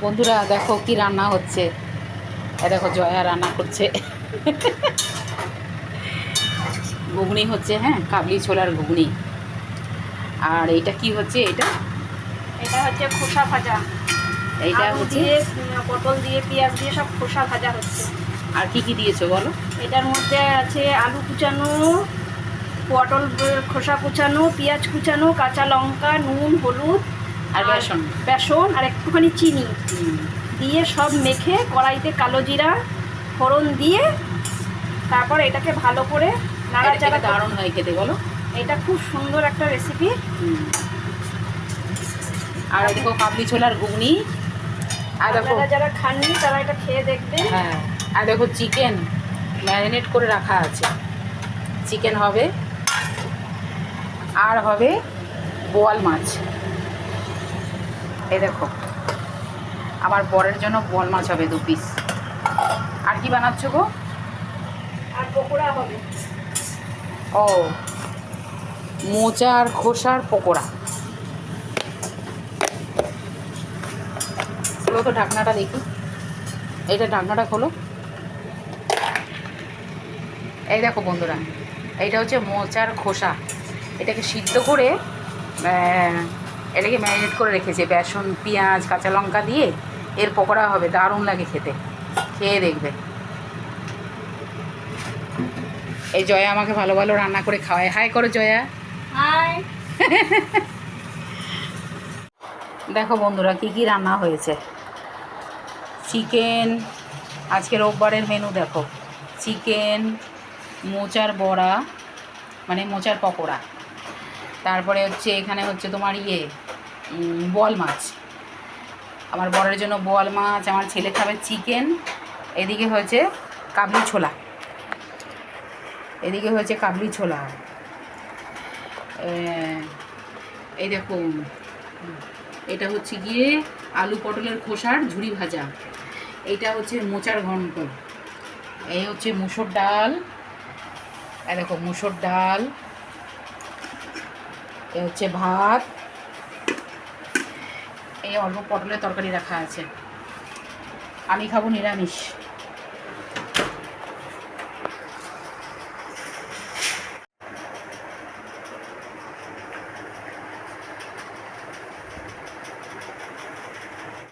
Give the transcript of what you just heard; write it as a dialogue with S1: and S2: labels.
S1: বন্ধুরা দেখো কি রান্না হচ্ছে। দেখো জয়া রান্না করছে। ঘুগনি হচ্ছে, হ্যাঁ, কাবলি ছোলার ঘুগনি। আর এইটা কি হচ্ছে? এটা
S2: এটা হচ্ছে খোসা ভাজা।
S1: এইটা
S2: আলু
S1: হচ্ছে।
S2: দিয়ে, পটল দিয়ে, পেঁয়াজ দিয়ে সব খোসা ভাজা হচ্ছে।
S1: আর কি কি দিয়েছো বলো?
S2: এটার মধ্যে আছে আলু কুচানো, পটল খোসা কুচানো, পেঁয়াজ কুচানো, কাঁচা লঙ্কা, নুন, হলুদ
S1: আর বেসন।
S2: বেসন আর একটুখানি চিনি
S1: হুম।
S2: দিয়ে সব মেখে কড়াইতে কালো জিরা ফোড়ন দিয়ে তারপর এটাকে ভালো করে নাড়াচাড়া।
S1: দারুণ হয় খেতে, বলো।
S2: এটা খুব সুন্দর একটা রেসিপি।
S1: আর দেখো কাবলি ছোলার ঘুগনি। আর দেখো
S2: আপনারা যারা খাননি তারা এটা খেয়ে দেখবেন।
S1: হ্যাঁ, আর দেখো চিকেন ম্যারিনেট করে রাখা আছে। চিকেন হবে, আর হবে বোয়াল মাছ। এই দেখো আমার বরের জন্য বোয়াল মাছ হবে 2 পিস। আর কি বানাচ্ছ গো?
S2: আর পকোড়া হবে।
S1: ও, মোচার খোসার পকোড়া। খোলো তো ঢাকনাটা দেখি। এইটা ঢাকনাটা খোলো। এই দেখো বন্ধুরা, এইটা হচ্ছে মোচার খোসা। এটাকে সিদ্ধ করে এটাকে ম্যারিনেট করে রেখেছে বেসন, পেঁয়াজ, কাঁচা লঙ্কা দিয়ে। এর পকোড়া হবে, দারুণ লাগে খেতে, খেয়ে দেখবে। এই জয়া আমাকে ভালো ভালো রান্না করে খাওয়ায়। হাই করো জয়া।
S2: হাই।
S1: দেখো বন্ধুরা কি কি রান্না হয়েছে। চিকেন, আজকে রোববারের মেনু দেখো। চিকেন, মোচার বড়া মানে মোচার পকোড়া। তারপরে হচ্ছে এখানে হচ্ছে তোমার বোয়াল মাছ। আমার বরের জন্য বোয়াল মাছ, আমার ছেলে খাবে চিকেন। এদিকে হয়েছে কাবলি ছোলা। এদিকে হয়েছে কাবলি ছোলা। এই দেখো, এটা হচ্ছে গিয়ে আলু পটলের খোসার ঝুরি ভাজা। এইটা হচ্ছে মোচার ঘন্ট। এই হচ্ছে মুসুর ডাল। এই দেখো মুসুর ডাল। এই হচ্ছে ভাত। এই অল্প পটলের তরকারি রাখা আছে। আমি খাবো নিরামিষ।